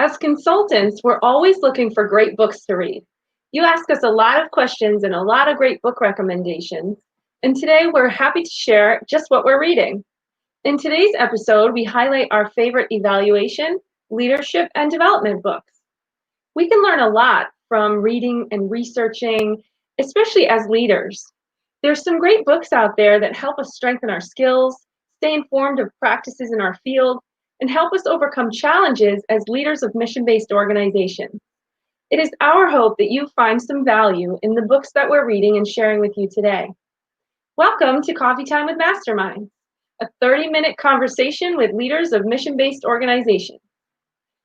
As consultants, we're always looking for great books to read. You ask us a lot of questions and a lot of great book recommendations, and today we're happy to share just what we're reading. In today's episode, we highlight our favorite evaluation, leadership, and development books. We can learn a lot from reading and researching, especially as leaders. There's some great books out there that help us strengthen our skills, stay informed of practices in our field, and help us overcome challenges as leaders of mission-based organizations. It is our hope that you find some value in the books that we're reading and sharing with you today. Welcome to Coffee Time with Masterminds, a 30-minute conversation with leaders of mission-based organizations.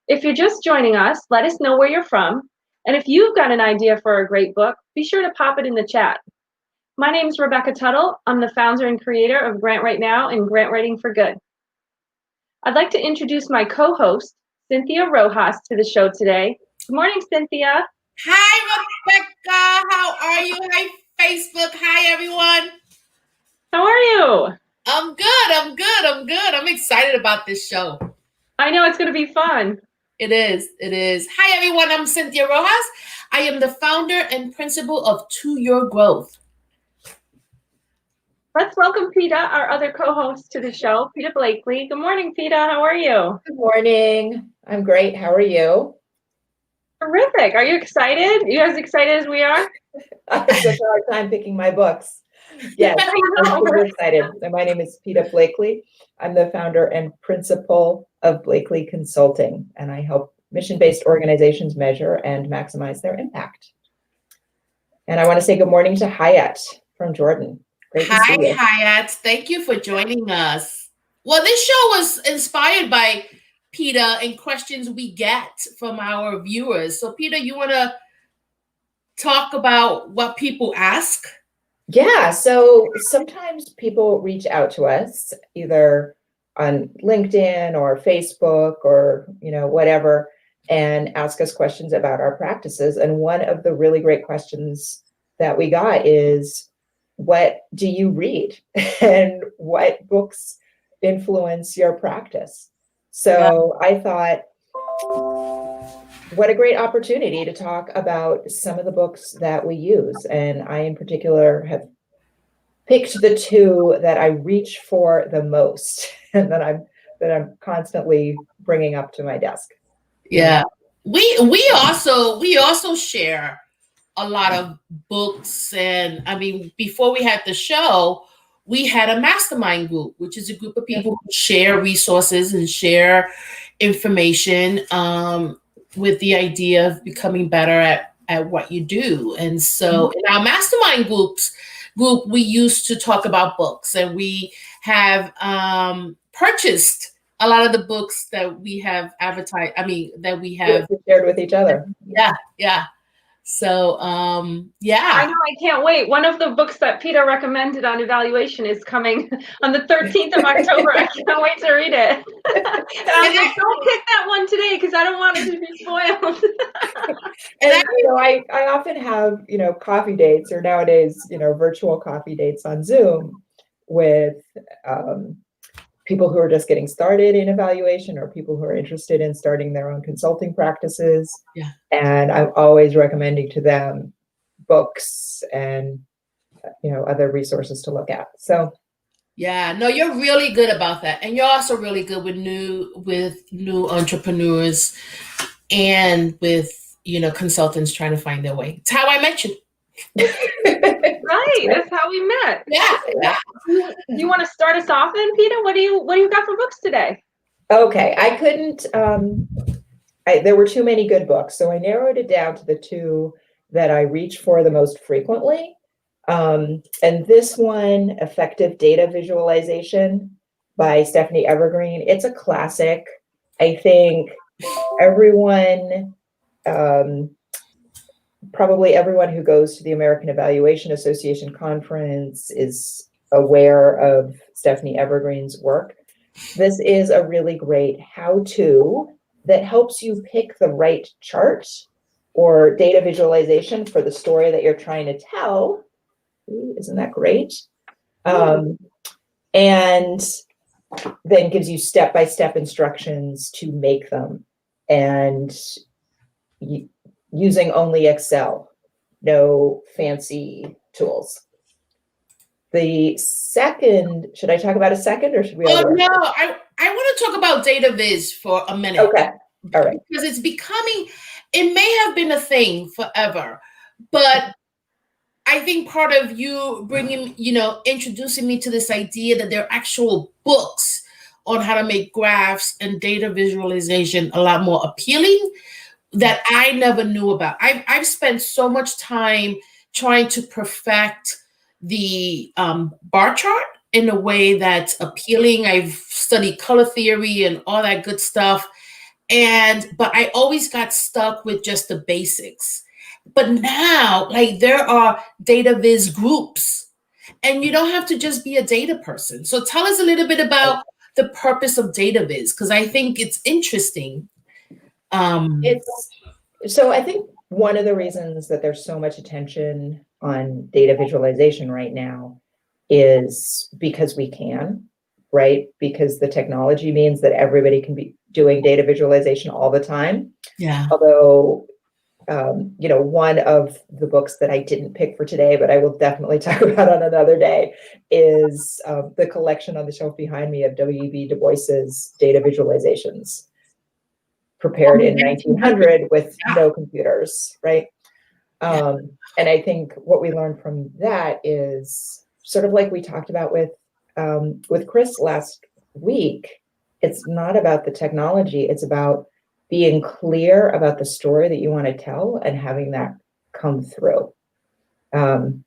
If you're just joining us, let us know where you're from, and if you've got an idea for a great book, be sure to pop it in the chat. My name is Rebecca Tuttle. I'm the founder and creator of Grant Right Now and Grant Writing for Good. I'd like to introduce my co-host, Cynthia Rojas, to the show today. Good morning, Cynthia. Hi, Rebecca. How are you? Hi, Facebook. Hi, everyone. How are you? I'm good. I'm excited about this show. I know it's going to be fun. It is. Hi, everyone. I'm Cynthia Rojas. I am the founder and principal of To Your Growth. Let's welcome Peta, our other co-host to the show, Peta Blakely. Good morning, Peta. How are you? Good morning. I'm great. How are you? Terrific. Are you excited? You as excited as we are? I have such a hard time picking my books. Yes, I'm super excited. And my name is Peta Blakely. I'm the founder and principal of Blakely Consulting, and I help mission-based organizations measure and maximize their impact. And I want to say good morning to Hayat from Jordan. Great to see you. Hi, Hayat. Thank you for joining us. Well, this show was inspired by Peta and questions we get from our viewers. So, Peta, you want to talk about what people ask? Yeah, so sometimes people reach out to us either on LinkedIn or Facebook or whatever, and ask us questions about our practices. And one of the really great questions that we got is, what do you read and what books influence your practice? So yeah. I thought, what a great opportunity to talk about some of the books that we use. And I in particular have picked the two that I reach for the most and that I'm constantly bringing up to my desk. Yeah. We also share a lot of books. And I mean, before we had the show, we had a mastermind group, which is a group of people who share resources and share information with the idea of becoming better at what you do. And so in our mastermind group, we used to talk about books, and we have purchased a lot of the books that we have advertised. I mean, that we have shared with each other. Yeah. So, yeah. I know, I can't wait. One of the books that Peta recommended on evaluation is coming on the 13th of October. I can't wait to read it. And I was like, don't pick that one today because I don't want it to be spoiled. And I often have, coffee dates, or nowadays, virtual coffee dates on Zoom with people who are just getting started in evaluation or people who are interested in starting their own consulting practices. Yeah. And I'm always recommending to them books and, other resources to look at. So. Yeah, no, you're really good about that. And you're also really good with new entrepreneurs and with, consultants trying to find their way. It's how I met you. Right, that's how we met. Yeah. Do you want to start us off then, Peta? What do you got for books today? Okay, I couldn't. There were too many good books, so I narrowed it down to the two that I reach for the most frequently. And this one, Effective Data Visualization by Stephanie Evergreen. It's a classic. I think everyone. Probably everyone who goes to the American Evaluation Association conference is aware of Stephanie Evergreen's work. This is a really great how-to that helps you pick the right chart or data visualization for the story that you're trying to tell. Ooh, isn't that great? And then gives you step-by-step instructions to make them. and using only Excel, no fancy tools. The second, should I talk about a second or should we? Oh no, I want to talk about data viz for a minute. Okay, all right. Because it's becoming, it may have been a thing forever, but I think part of you bringing, introducing me to this idea that there are actual books on how to make graphs and data visualization a lot more appealing that I never knew about. I've spent so much time trying to perfect the bar chart in a way that's appealing. I've studied color theory and all that good stuff. But I always got stuck with just the basics. But now, like, there are data viz groups, and you don't have to just be a data person. So tell us a little bit about the purpose of data viz, because I think it's interesting. So I think one of the reasons that there's so much attention on data visualization right now is because we can, right? Because the technology means that everybody can be doing data visualization all the time. Yeah. Although, one of the books that I didn't pick for today, but I will definitely talk about on another day, is the collection on the shelf behind me of W.E.B. Du Bois's data visualizations, prepared in 1900 with no computers, right? And I think what we learned from that is sort of like we talked about with Chris last week. It's not about the technology. It's about being clear about the story that you want to tell and having that come through. And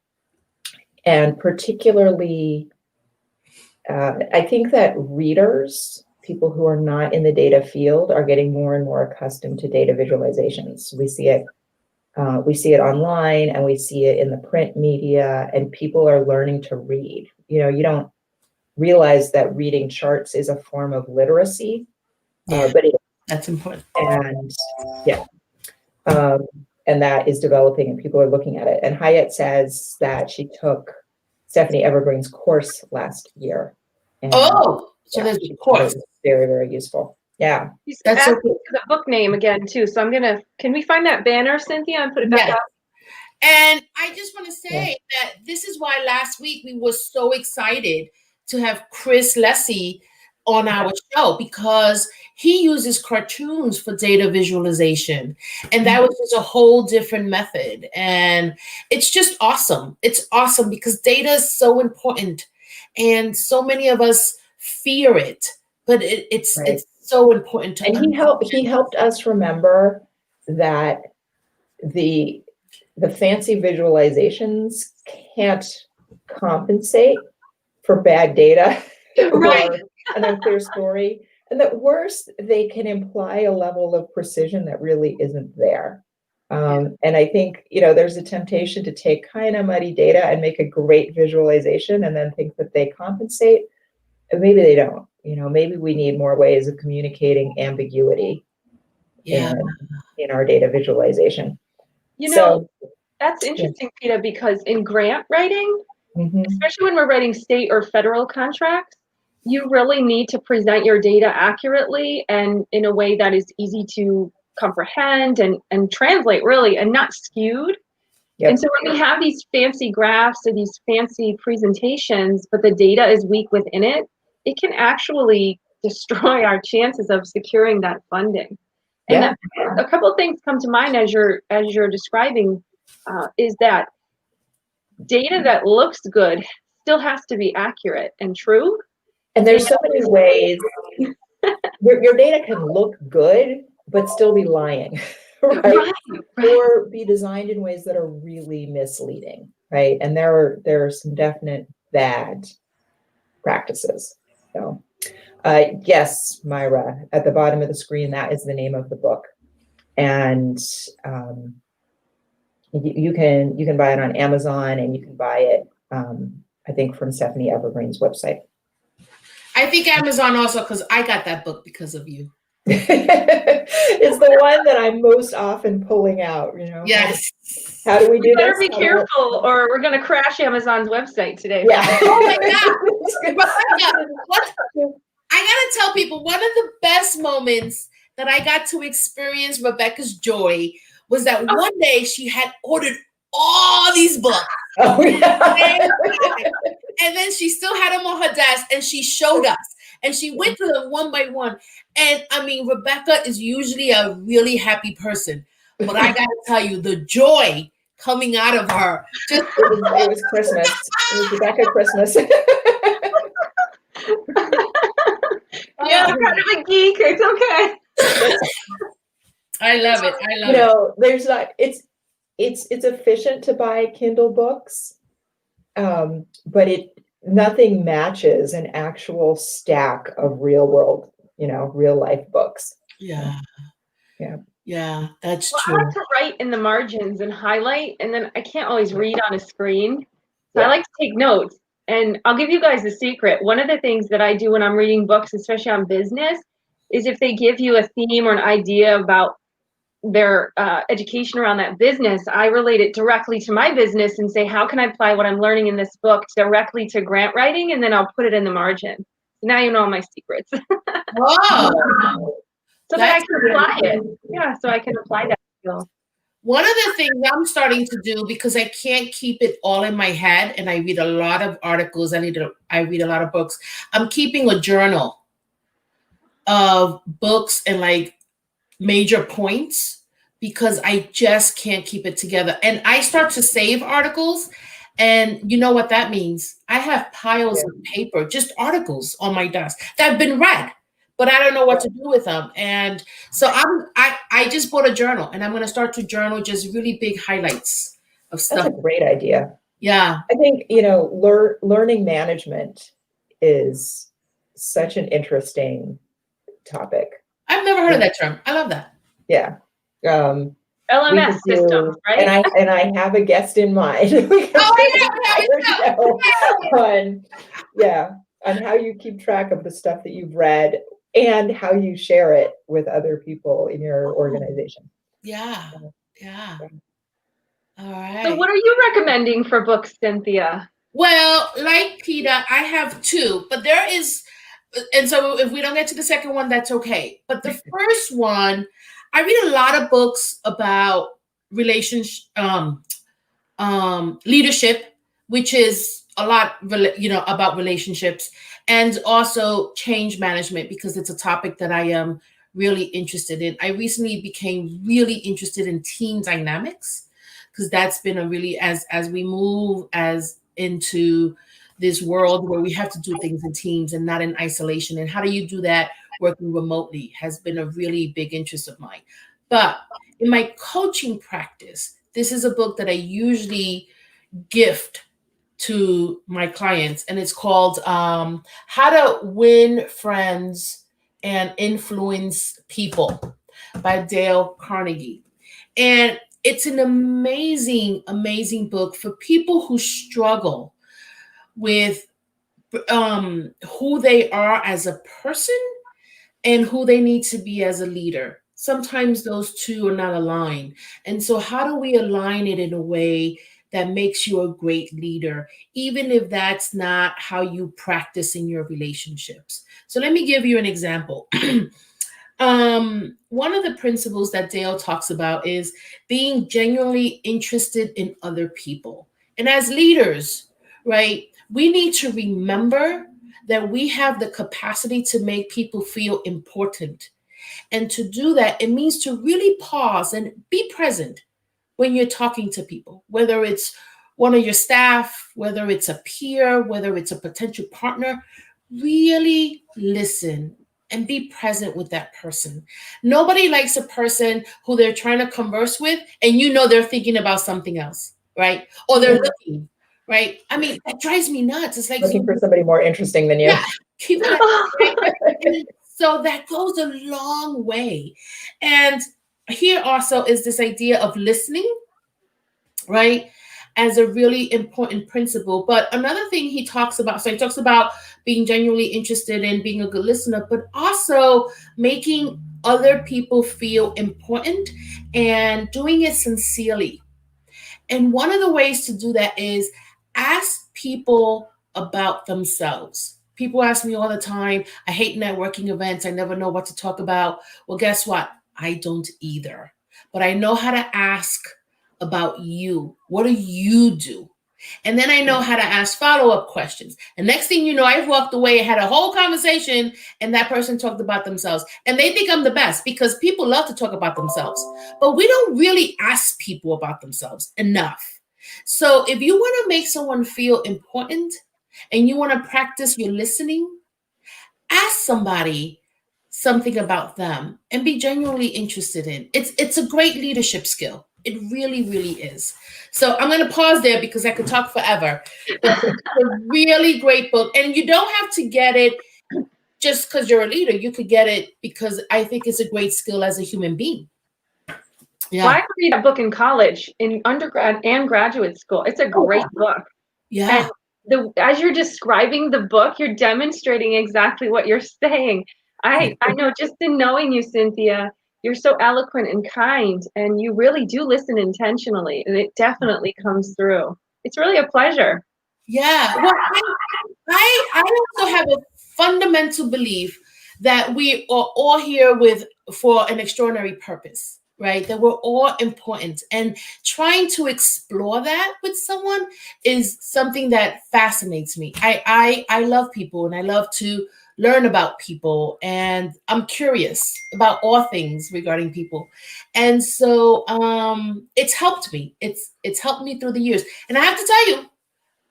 particularly, I think that readers, people who are not in the data field, are getting more and more accustomed to data visualizations. We see it online, and we see it in the print media, and people are learning to read. You don't realize that reading charts is a form of literacy, but that's important. And and that is developing, and people are looking at it. And Hyatt says that she took Stephanie Evergreen's course last year. And so there's a course. Very, very useful. Yeah. That's so cool. The book name again too. So can we find that banner, Cynthia, and put it back up? And I just want to say that this is why last week we were so excited to have Chris Leslie on our show, because he uses cartoons for data visualization. And that was just a whole different method. And it's just awesome. It's awesome because data is so important. And so many of us fear it, but it's so important to understand. He helped us remember that the fancy visualizations can't compensate for bad data. Right. An unclear story, and that worse, they can imply a level of precision that really isn't there. And I think, there's a temptation to take kind of muddy data and make a great visualization and then think that they compensate. And maybe they don't. Maybe we need more ways of communicating ambiguity in our data visualization. That's interesting, Peta, because in grant writing, especially when we're writing state or federal contracts, you really need to present your data accurately and in a way that is easy to comprehend and translate, really, and not skewed. And so when we have these fancy graphs or these fancy presentations, but the data is weak within it, it can actually destroy our chances of securing that funding. And a couple of things come to mind as you're describing, is that data that looks good still has to be accurate and true. And there's so many ways your data can look good, but still be lying, right? Or be designed in ways that are really misleading, right? And there are some definite bad practices. So, yes, Myra, at the bottom of the screen, that is the name of the book. And you can buy it on Amazon, and you can buy it, I think, from Stephanie Evergreen's website. I think Amazon also, because I got that book because of you. It's the one that I'm most often pulling out, Yes. How do we do this? Better be careful, or we're going to crash Amazon's website today. Yeah. Oh my God. I got to tell people, one of the best moments that I got to experience Rebecca's joy was that one day she had ordered all these books. Oh, yeah. And then she still had them on her desk and she showed us and she went through them one by one. And I mean, Rebecca is usually a really happy person, but I got to tell you, the joy coming out of her. Just it was Christmas. It was Rebecca Christmas. Yeah, I'm kind of a geek. It's okay. I love it. I love it. There's not. It's efficient to buy Kindle books, but nothing matches an actual stack of real world, real life books. Yeah. Yeah. Yeah, that's true. I like to write in the margins and highlight, and then I can't always read on a screen. So I like to take notes. And I'll give you guys a secret. One of the things that I do when I'm reading books, especially on business, is if they give you a theme or an idea about their education around that business, I relate it directly to my business and say, how can I apply what I'm learning in this book directly to grant writing? And then I'll put it in the margin. Now you know all my secrets. Wow. So that I can apply it. Yeah, so I can apply that skill. One of the things I'm starting to do, because I can't keep it all in my head, and I read a lot of articles, I read a lot of books, I'm keeping a journal of books and like major points, because I just can't keep it together. And I start to save articles, and you know what that means? I have piles of paper, just articles on my desk that have been read, but I don't know what to do with them. And so I just bought a journal, and I'm going to start to journal just really big highlights of stuff. That's a great idea. Yeah. I think, learning management is such an interesting topic. I've never heard of that term. I love that. Yeah. LMS systems, right? And I have a guest in mind. On how you keep track of the stuff that you've read and how you share it with other people in your organization. Yeah. All right. So what are you recommending for books, Cynthia? Well, like Peter, I have two, but there is, and so if we don't get to the second one, that's okay. But the first one, I read a lot of books about relationship, leadership, which is a lot, about relationships, and also change management, because it's a topic that I am really interested in. I recently became really interested in team dynamics, because that's been a really, as we move into this world where we have to do things in teams and not in isolation. And how do you do that working remotely has been a really big interest of mine. But in my coaching practice, this is a book that I usually gift to my clients, and it's called How to Win Friends and Influence People by Dale Carnegie. And it's an amazing, amazing book for people who struggle with who they are as a person and who they need to be as a leader. Sometimes those two are not aligned. And so how do we align it in a way that makes you a great leader, even if that's not how you practice in your relationships? So let me give you an example. One of the principles that Dale talks about is being genuinely interested in other people. And as leaders, right, we need to remember that we have the capacity to make people feel important. And to do that, it means to really pause and be present when you're talking to people, whether it's one of your staff, whether it's a peer, whether it's a potential partner. Really listen and be present with that person. Nobody likes a person who they're trying to converse with and they're thinking about something else, right? Or they're looking, right? I mean, that drives me nuts. It's like looking for somebody more interesting than you. Yeah, keep that. Right? So that goes a long way. And here also is this idea of listening, right, as a really important principle. But another thing he talks about, so he talks about being genuinely interested in being a good listener, but also making other people feel important and doing it sincerely. And one of the ways to do that is ask people about themselves. People ask me all the time, I hate networking events. I never know what to talk about. Well, guess what? I don't either. But I know how to ask about you. What do you do? And then I know how to ask follow-up questions. And next thing you know, I've walked away and had a whole conversation, and that person talked about themselves. And they think I'm the best because people love to talk about themselves. But we don't really ask people about themselves enough. So if you want to make someone feel important and you want to practice your listening, ask somebody something about them and be genuinely interested in. It's a great leadership skill. It really, really is. So I'm going to pause there because I could talk forever. But it's a really great book. And you don't have to get it just because you're a leader. You could get it because I think it's a great skill as a human being. Yeah. Well, I read a book in college, in undergrad and graduate school. It's a great book. Yeah. And as you're describing the book, you're demonstrating exactly what you're saying. I know just in knowing you, Cynthia, you're so eloquent and kind, and you really do listen intentionally, and it definitely comes through. It's really a pleasure. Yeah. Well, I also have a fundamental belief that we are all here for an extraordinary purpose, right? That we're all important, and trying to explore that with someone is something that fascinates me. I love people, and I love to learn about people, and I'm curious about all things regarding people. And so it's helped me. It's helped me through the years. And I have to tell you,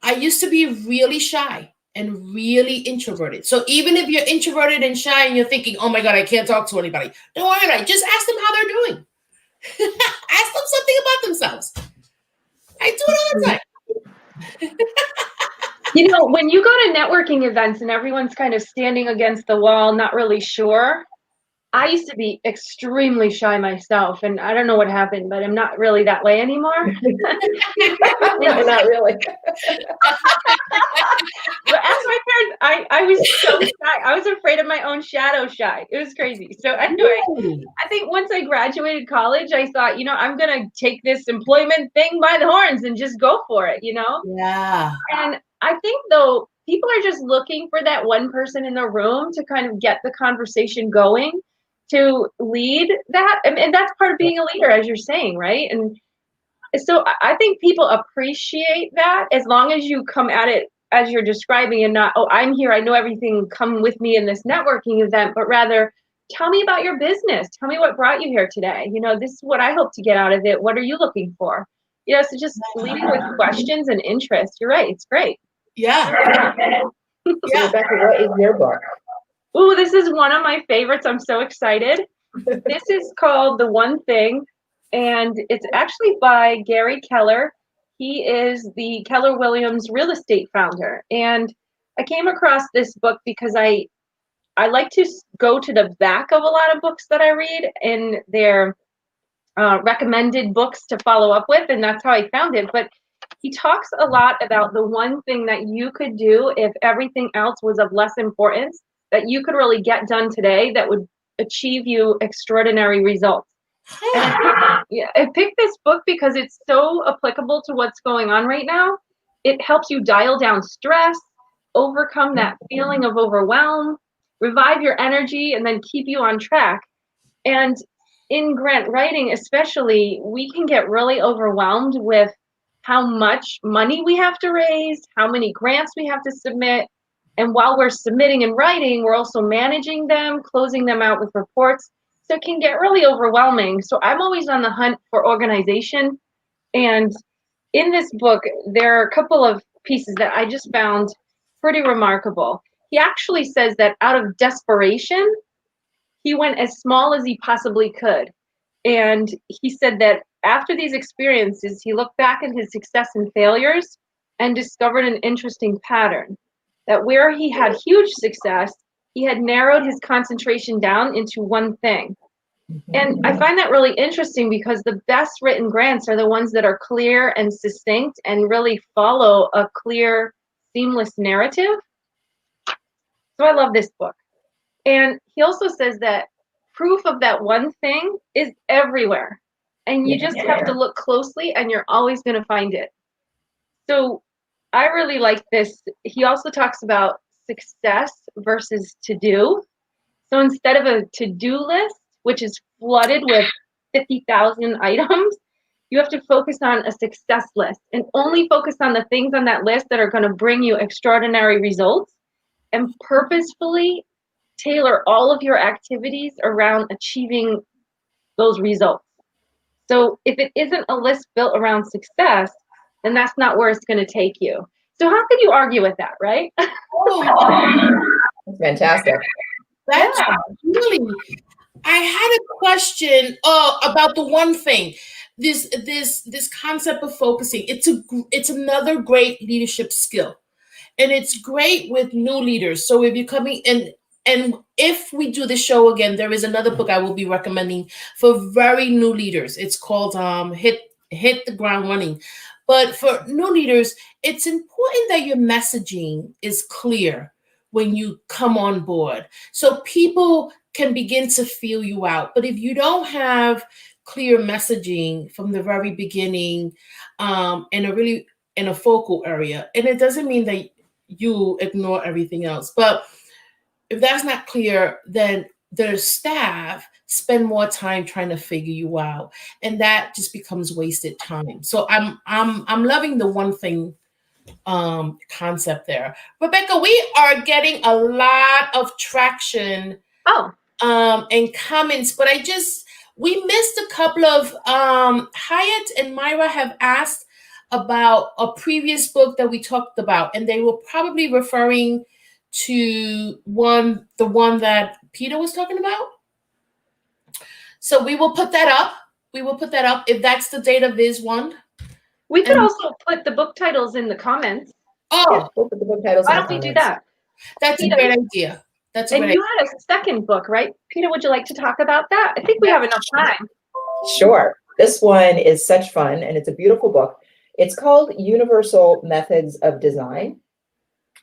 I used to be really shy and really introverted. So even if you're introverted and shy and you're thinking, oh my God, I can't talk to anybody, don't worry about it. Just ask them how they're doing. Ask them something about themselves. I do it all the time. You know, when you go to networking events and everyone's kind of standing against the wall, not really sure, I used to be extremely shy myself, and I don't know what happened, but I'm not really that way anymore. No, not really. But ask my parents, I was so shy. I was afraid of my own shadow shy. It was crazy. So anyway, I think once I graduated college, I thought, I'm going to take this employment thing by the horns and just go for it, Yeah. And I think, though, people are just looking for that one person in the room to kind of get the conversation going, to lead that. And that's part of being a leader, as you're saying, right? And so I think people appreciate that as long as you come at it as you're describing, and not, oh, I'm here, I know everything, come with me in this networking event, but rather, tell me about your business. Tell me what brought you here today. This is what I hope to get out of it. What are you looking for? So just leading with questions and interest. You're right. It's great. Yeah. So Rebecca, what is your book? Ooh, this is one of my favorites. I'm so excited. This is called The One Thing, and it's actually by Gary Keller. He is the Keller Williams real estate founder. And I came across this book because I like to go to the back of a lot of books that I read in their recommended books to follow up with, and that's how I found it. But he talks a lot about the one thing that you could do if everything else was of less importance, that you could really get done today that would achieve you extraordinary results. And I picked this book because it's so applicable to what's going on right now. It helps you dial down stress, overcome that feeling of overwhelm, revive your energy, and then keep you on track. And in grant writing especially, we can get really overwhelmed with how much money we have to raise, how many grants we have to submit. And while we're submitting and writing, we're also managing them, closing them out with reports. So it can get really overwhelming. So I'm always on the hunt for organization. And in this book, there are a couple of pieces that I just found pretty remarkable. He actually says that out of desperation, he went as small as he possibly could. And he said that after these experiences, he looked back at his success and failures and discovered an interesting pattern, that where he had huge success, he had narrowed his concentration down into one thing. And I find that really interesting because the best written grants are the ones that are clear and succinct and really follow a clear, seamless narrative. So I love this book. And he also says that proof of that one thing is everywhere. And you just have to look closely and you're always going to find it. So I really like this. He also talks about success versus to-do. So instead of a to-do list, which is flooded with 50,000 items, you have to focus on a success list and only focus on the things on that list that are going to bring you extraordinary results, and purposefully tailor all of your activities around achieving those results. So if it isn't a list built around success, then that's not where it's going to take you. So how can you argue with that, right? That's fantastic. That's really. I had a question about the one thing. This concept of focusing. It's another great leadership skill, and it's great with new leaders. So if you're coming in, and if we do the show again, there is another book I will be recommending for very new leaders. It's called Hit the Ground Running. But for new leaders, it's important that your messaging is clear when you come on board, so people can begin to feel you out. But if you don't have clear messaging from the very beginning, in a focal area, and it doesn't mean that you ignore everything else, but if that's not clear, then the staff spend more time trying to figure you out, and that just becomes wasted time. So I'm loving the one thing concept there. Rebecca, we are getting a lot of traction and comments, but we missed a couple of Hyatt and Myra have asked about a previous book that we talked about, and they were probably referring to the one that Peter was talking about. So we will put that up. If that's the Data Viz one. We could also put the book titles in the comments. Yeah, we'll put the book titles Why in the don't we do comments. that? That's Peter, a great idea. And you had a second book, right? Peter, would you like to talk about that? I think we have enough time. Sure. This one is such fun, and it's a beautiful book. It's called Universal Methods of Design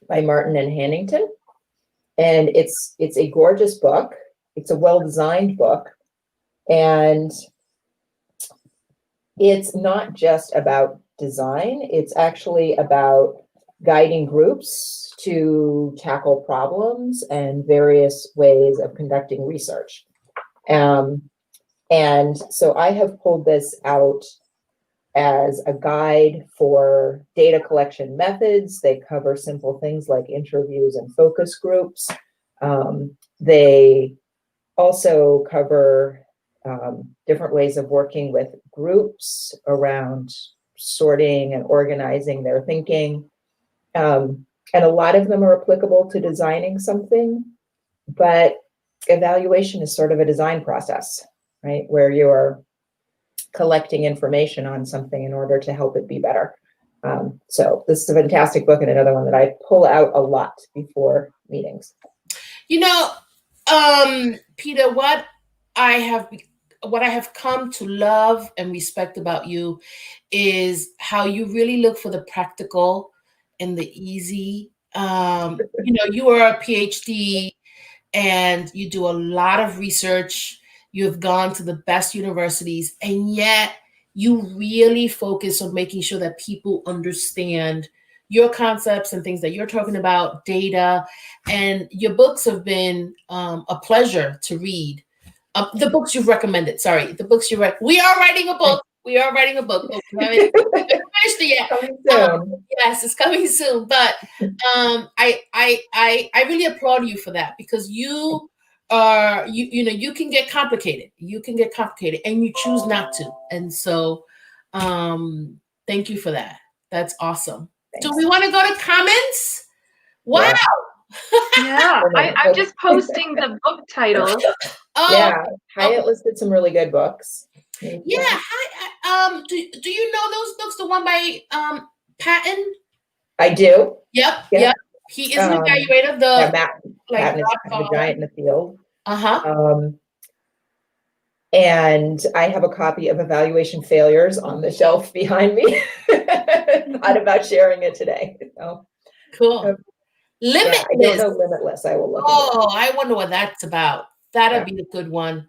by Martin and Hannington. And it's a gorgeous book. It's a well-designed book. And it's not just about design. It's actually about guiding groups to tackle problems and various ways of conducting research. And so I have pulled this out as a guide for data collection methods. They cover simple things like interviews and focus groups. They also cover different ways of working with groups around sorting and organizing their thinking. And a lot of them are applicable to designing something, but evaluation is sort of a design process, right? Where you're collecting information on something in order to help it be better. So this is a fantastic book, and another one that I pull out a lot before meetings. You know, Peter, what I have come to love and respect about you is how you really look for the practical and the easy. You are a PhD and you do a lot of research. You have gone to the best universities, and yet you really focus on making sure that people understand your concepts and things that you're talking about, data, and your books have been a pleasure to read. The books you've recommended, we are writing a book. We haven't finished it yet. Coming soon. Yes, it's coming soon. But I really applaud you for that, because you can get complicated. And you choose not to. And so thank you for that. That's awesome. Thanks. Do we want to go to comments? Wow. Yeah, I'm just posting the book titles. Yeah, Hyatt listed some really good books. Yeah. Do you know those books? The one by Patton? I do. Yep. He is an evaluator. Patton is kind of a giant in the field. And I have a copy of Evaluation Failures on the shelf behind me. Thought about sharing it today. So, cool. Limitless. I don't know Limitless. I will look. I wonder what that's about. That'll be a good one.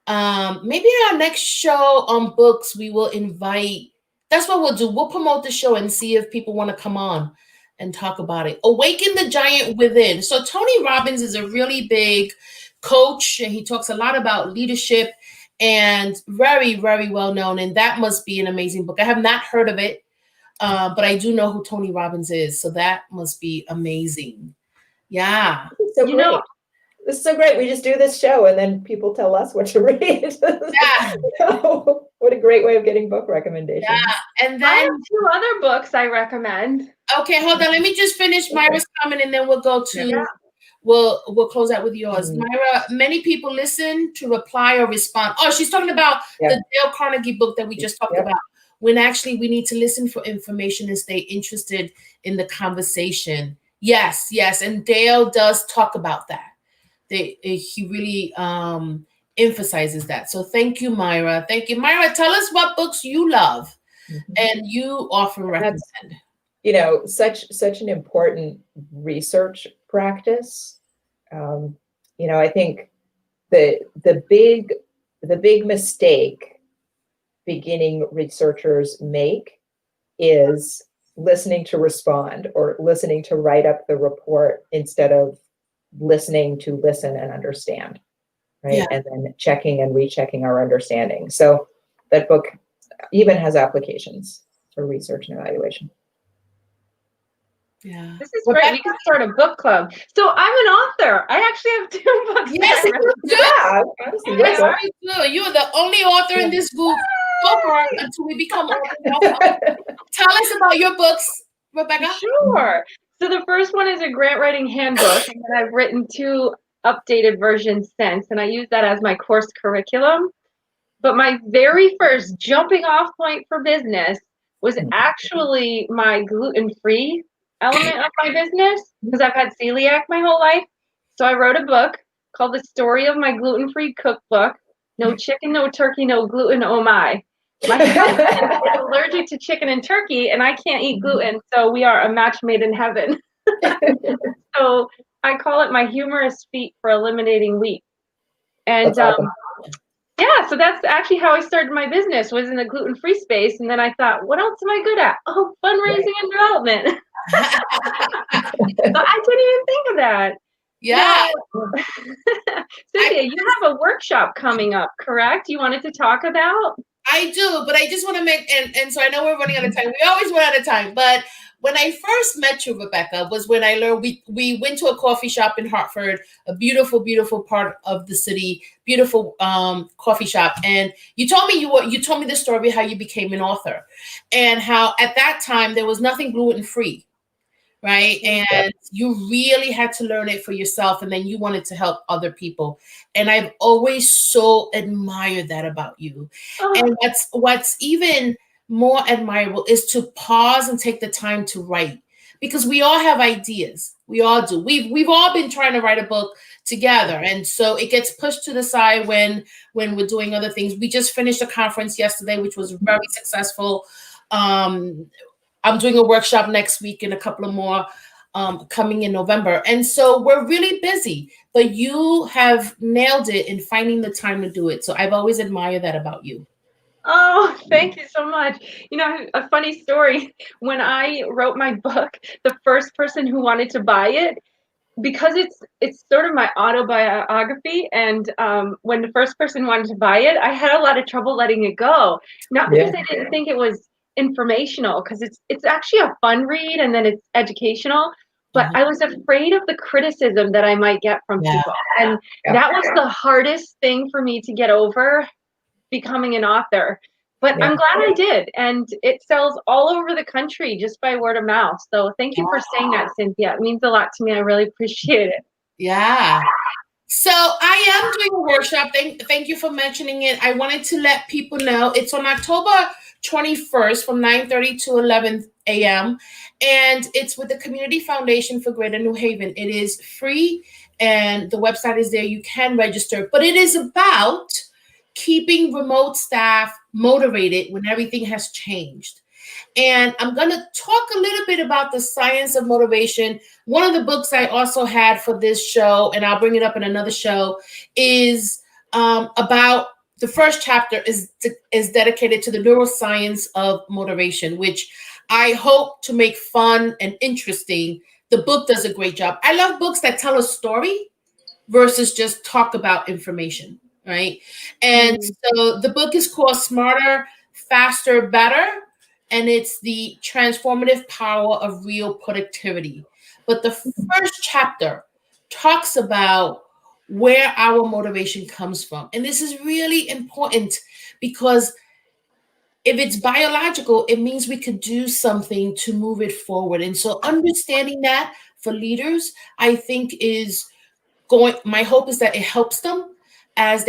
Maybe in our next show on books, we will invite. That's what we'll do. We'll promote the show and see if people want to come on and talk about it. Awaken the Giant Within. So Tony Robbins is a really big coach, and he talks a lot about leadership, and very, very well known. And that must be an amazing book. I have not heard of it, but I do know who Tony Robbins is. So that must be amazing. Yeah. So great. This is so great. We just do this show and then people tell us what to read. Yeah. What a great way of getting book recommendations. Yeah. And I then have 2 other books I recommend. okay, hold on. Let me just finish Myra's comment and then we'll go to Yeah. we'll close out with yours. Mhm. Myra, many people listen to reply or respond. Oh, she's talking about Yep. the Dale Carnegie book that we just talked Yep. about. When actually we need to listen for information and stay interested in the conversation. Yes, yes. And Dale does talk about that. He really emphasizes that. So thank you, Myra. Thank you. Myra, tell us what books you love and you often recommend. You know, such an important research practice. You know, I think the big mistake beginning researchers make is listening to respond or listening to write up the report instead of listening to listen and understand, right? Yeah. And then checking and rechecking our understanding. So that book even has applications for research and evaluation. Yeah. This is great. We can start a book club. So I'm an author. I actually have 2 books. Yes, that I you do. Yeah, honestly, Yes, yeah. you do. You are the only author in this group so far until we become authors. Tell us about your books, Rebecca. Sure. So the first one is a grant writing handbook, and then I've written 2 updated versions since, and I use that as my course curriculum. But my very first jumping off point for business was actually my gluten-free element of my business, because I've had celiac my whole life. So I wrote a book called The Story of My Gluten-Free Cookbook. No chicken, no turkey, no gluten, oh my. My husband is allergic to chicken and turkey, and I can't eat gluten, so we are a match made in heaven. So I call it my humorous feat for eliminating wheat. And That's awesome. yeah, so that's actually how I started my business, was in the gluten-free space. And then I thought, what else am I good at? Oh, fundraising and development. So I didn't even think of that. Yeah. Now, Cynthia, you have a workshop coming up, correct? You wanted to talk about? I do, but I just want to make, and so I know we're running out of time. We always run out of time, but when I first met you, Rebecca, was when I learned we went to a coffee shop in Hartford, a beautiful, beautiful part of the city, beautiful coffee shop. And you told me you told me the story of how you became an author and how at that time there was nothing gluten-free. Right. And you really had to learn it for yourself. And then you wanted to help other people. And I've always so admired that about you. Oh. And what's even more admirable is to pause and take the time to write, because we all have ideas. We all do. We've all been trying to write a book together. And so it gets pushed to the side when we're doing other things. We just finished a conference yesterday, which was very successful. I'm doing a workshop next week and a couple of more coming in November. And so we're really busy, but you have nailed it in finding the time to do it. So I've always admired that about you. Oh, thank you so much. You know, a funny story. When I wrote my book, the first person who wanted to buy it, because it's sort of my autobiography, and when the first person wanted to buy it, I had a lot of trouble letting it go. Not because I didn't think it was informational, because it's actually a fun read and then it's educational, but I was afraid of the criticism that I might get from people. And that was the hardest thing for me to get over, becoming an author. But I'm glad I did, and it sells all over the country just by word of mouth. So thank you for saying that, Cynthia. It means a lot to me. I really appreciate it. Yeah. So I am doing a workshop. Thank you for mentioning it. I wanted to let people know it's on October 21st from 9:30 to 11 a.m. And it's with the Community Foundation for Greater New Haven. It is free and the website is there. You can register, but it is about keeping remote staff motivated when everything has changed. And I'm going to talk a little bit about the science of motivation. One of the books I also had for this show, and I'll bring it up in another show, is about the first chapter is dedicated to the neuroscience of motivation, which I hope to make fun and interesting. The book does a great job. I love books that tell a story versus just talk about information, right? And so the book is called Smarter, Faster, Better, and it's the transformative power of real productivity. But the first chapter talks about where our motivation comes from. And this is really important because if it's biological, it means we could do something to move it forward. And so understanding that for leaders, I think is going, my hope is that it helps them as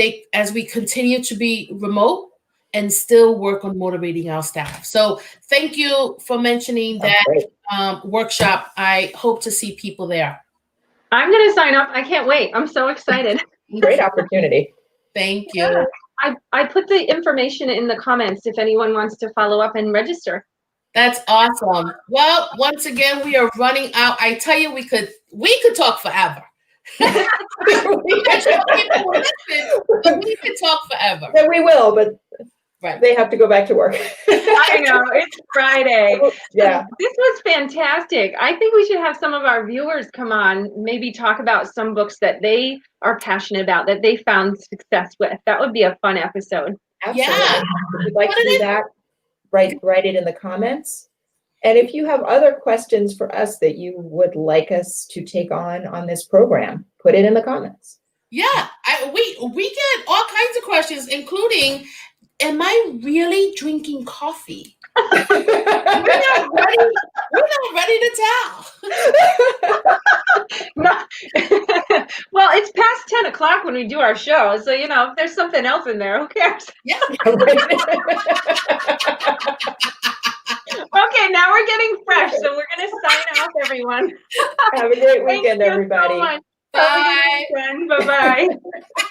we continue to be remote and still work on motivating our staff. So thank you for mentioning that workshop. I hope to see people there. I'm going to sign up. I can't wait. I'm so excited. Great opportunity. Thank you. Yeah. I put the information in the comments if anyone wants to follow up and register. That's awesome. Well, once again, we are running out. I tell you, we could talk forever. I'm not sure people will listen, but we could talk forever. Then we will, but right. They have to go back to work. I know, it's Friday. Yeah. This was fantastic. I think we should have some of our viewers come on, maybe talk about some books that they are passionate about, that they found success with. That would be a fun episode. Absolutely. Yeah. If you'd like to do that, write it in the comments. And if you have other questions for us that you would like us to take on this program, put it in the comments. Yeah, we get all kinds of questions, including, am I really drinking coffee? We're not ready to tell. No. Well, it's past 10 o'clock when we do our show. So, if there's something else in there, who cares? Yeah. Okay, now we're getting fresh. So we're going to sign off, everyone. Have a great weekend, everybody. Thank you so much. Bye. Bye-bye.